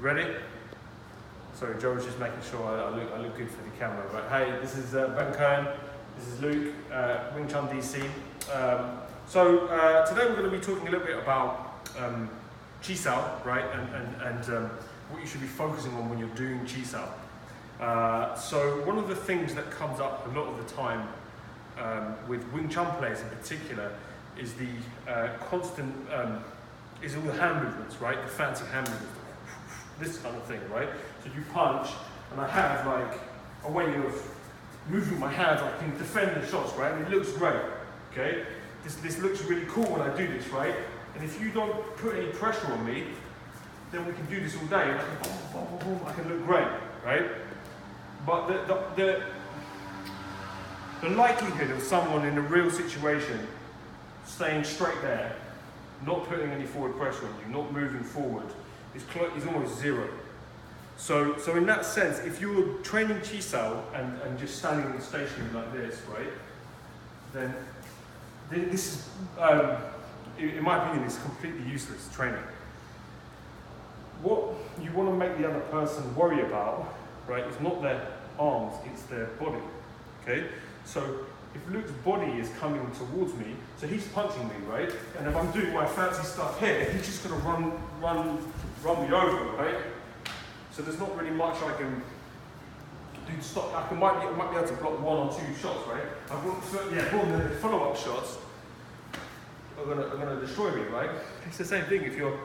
Ready? Sorry, Joe was just making sure I look good for the camera. But hey, this is Cohen. This is Luke, Wing Chun DC. Today we're going to be talking a little bit about Chi Sao, right? And what you should be focusing on when you're doing Chi Sao. So one of the things that comes up a lot of the time with Wing Chun players in particular is the constant, is all the hand movements, right? The fancy hand movements, this kind of thing, right? So you punch, and I have like a way of moving my hands, I can defend the shots, right? And it looks great, okay? This looks really cool when I do this, right? And if you don't put any pressure on me, then we can do this all day, and I can boom, boom, boom, boom, I can look great, right? But the likelihood of someone in a real situation staying straight there, not putting any forward pressure on you, not moving forward, is almost zero. So in that sense, if you're training Chi Sao and just standing stationary like this, right, then this is, in my opinion, is completely useless training. What you want to make the other person worry about, right, is not their arms, it's their body, okay? So if Luke's body is coming towards me, so he's punching me, right? And if I'm doing my fancy stuff here, he's just going to run me over, right? So there's not really much I can do to stop. I might be able to block one or two shots, right? The follow-up shots are gonna destroy me, right? It's the same thing if you're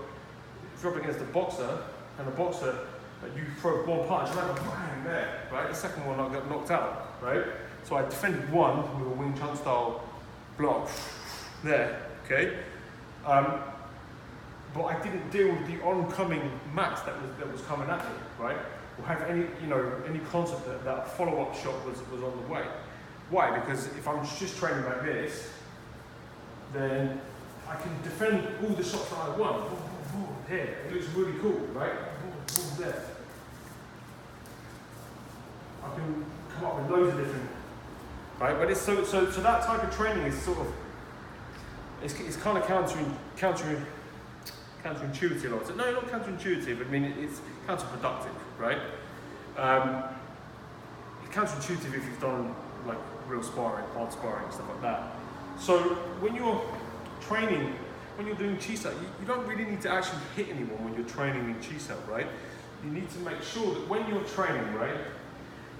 up against a boxer, and the boxer, you throw one punch, like bang there, right? The second one I got knocked out, right? So I defended one with a Wing Chun style block there, okay? But I didn't deal with the oncoming max that was coming at me, right? Or have any concept that a follow-up shot was on the way. Why? Because if I'm just training like this, then I can defend all the shots that I want. Boom, boom, boom, here, it looks really cool, right? Boom, boom, there. I can come up with loads of different, right? But it's so that type of training is sort of, it's kind of counterintuitive a lot. No, not counterintuitive, I mean it's counterproductive, right? It's counterintuitive if you've done like real sparring, hard sparring, stuff like that. So when you're training, when you're doing Chi Sao, you don't really need to actually hit anyone when you're training in Chi Sao, right? You need to make sure that when you're training, right,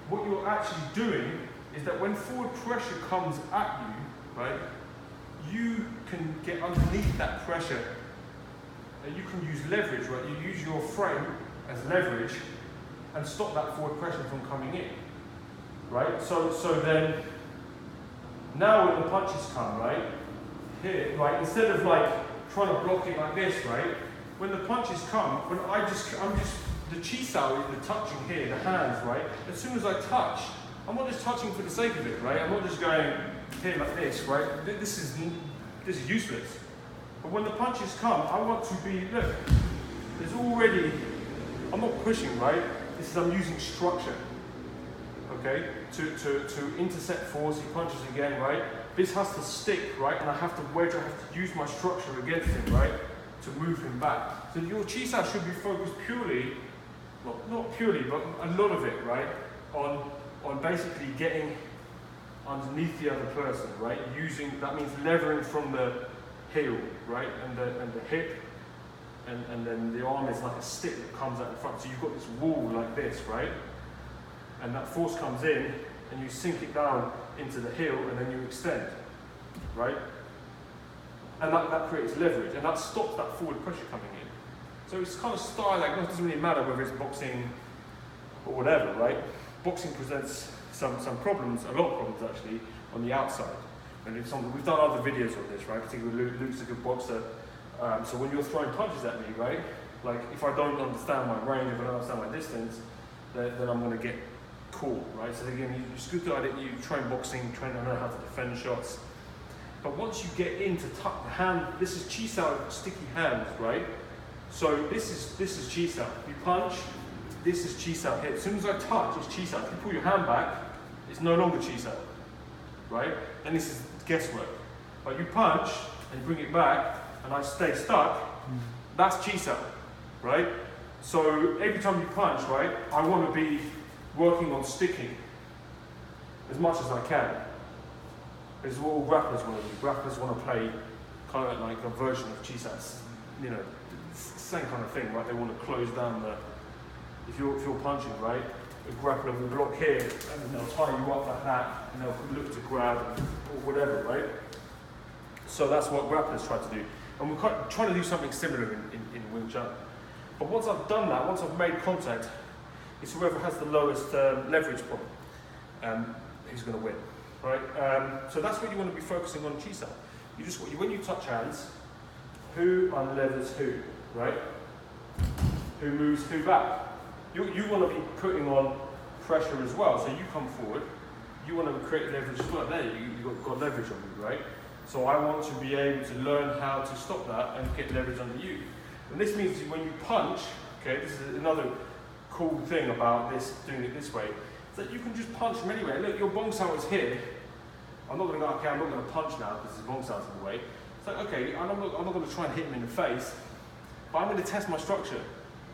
what you're actually doing is that when forward pressure comes at you, right, you can get underneath that pressure. You can use leverage, right? You use your frame as leverage and stop that forward pressure from coming in, right? So then, now when the punches come, right, here, right, instead of like trying to block it like this, right, when the punches come, I'm just, the Chi Sao is the touching here, the hands, right? As soon as I touch, I'm not just touching for the sake of it, right? I'm not just going here like this, right? This is useless. But when the punches come, I want to be, look, there's already, I'm not pushing, right? This is, I'm using structure, okay? To intercept force, he punches again, right? This has to stick, right? And I have to use my structure against him, right? To move him back. So your Chi Sao should be focused purely, well, not purely, but a lot of it, right? On basically getting underneath the other person, right? That means levering from the heel, right, and the hip, and then the arm is like a stick that comes out in front. So you've got this wall like this, right, and that force comes in, and you sink it down into the heel, and then you extend, right, and that creates leverage, and that stops that forward pressure coming in. So it's kind of style, like, it doesn't really matter whether it's boxing or whatever, right? Boxing presents some problems, a lot of problems actually, on the outside. And we've done other videos on this, right? Particularly Luke's a good boxer. So when you're throwing punches at me, right? Like if I don't understand my range, if I don't understand my distance, then I'm going to get caught, right? So again, you just good at it. You train boxing, train to know how to defend shots. But once you get in to tuck the hand, this is Chi Sao, sticky hands, right? So this is Chi Sao. You punch, this is Chi Sao here. As soon as I touch, it's Chi Sao. If you pull your hand back, it's no longer Chi Sao, right? And this is guesswork. But you punch and bring it back, and I stay stuck, that's Chi Sao, right? So every time you punch, right, I want to be working on sticking as much as I can. This is what all grapplers want to do. Grapplers want to play kind of like a version of Chisats. You know, same kind of thing, right? They want to close down the. If you're punching, right, a grappler will block here, and they'll tie you up like that, and they'll look to grab or whatever, right? So that's what grapplers try to do, and we're trying to do something similar in Wing Chun. But once I've done that, once I've made contact, it's whoever has the lowest leverage point who's going to win, right? So that's what you want to be focusing on in Chisat. When you touch hands, who unlevers who, right? Who moves who back? You want to be putting on pressure as well. So you come forward, you want to create leverage as well. There, you've got leverage on you, right? So I want to be able to learn how to stop that and get leverage under you. And this means when you punch, okay, this is another cool thing about this, doing it this way, is that you can just punch from anywhere. Look, your bong sao is here. I'm not going to go, okay, I'm not going to punch now because his bong sao's in the way. It's like, okay, I'm not going to try and hit him in the face, but I'm going to test my structure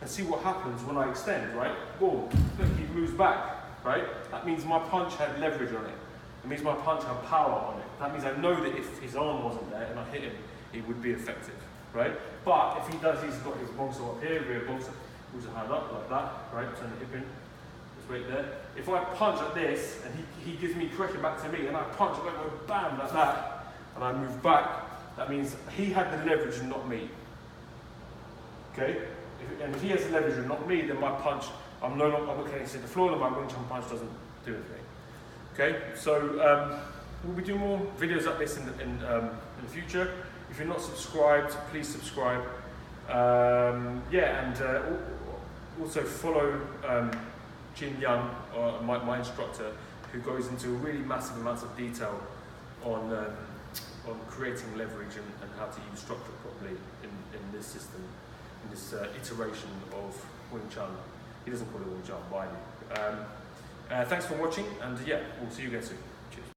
and see what happens when I extend, right? Boom, look, he moves back, right? That means my punch had leverage on it. It means my punch had power on it. That means I know that if his arm wasn't there and I hit him, it would be effective, right? But if he does, he's got his bong sao up here, rear bong sao, moves the hand up like that, right? Turn the hip in, just right there. If I punch like this and he gives me pressure back to me and I punch, I go bam like that, and I move back, that means he had the leverage and not me. Okay? If he has the leverage and not me, then my punch, I'm looking at the floor and my Wing Chun punch doesn't do anything. Okay? So we'll be doing more videos like this in the future. If you're not subscribed, please subscribe. Also follow Jin Young, my instructor, who goes into really massive amounts of detail on creating leverage and how to use structure properly in this system, in this iteration of Wing Chun. He doesn't call it Wing Chun, but I do. Thanks for watching, and yeah, we'll see you again soon.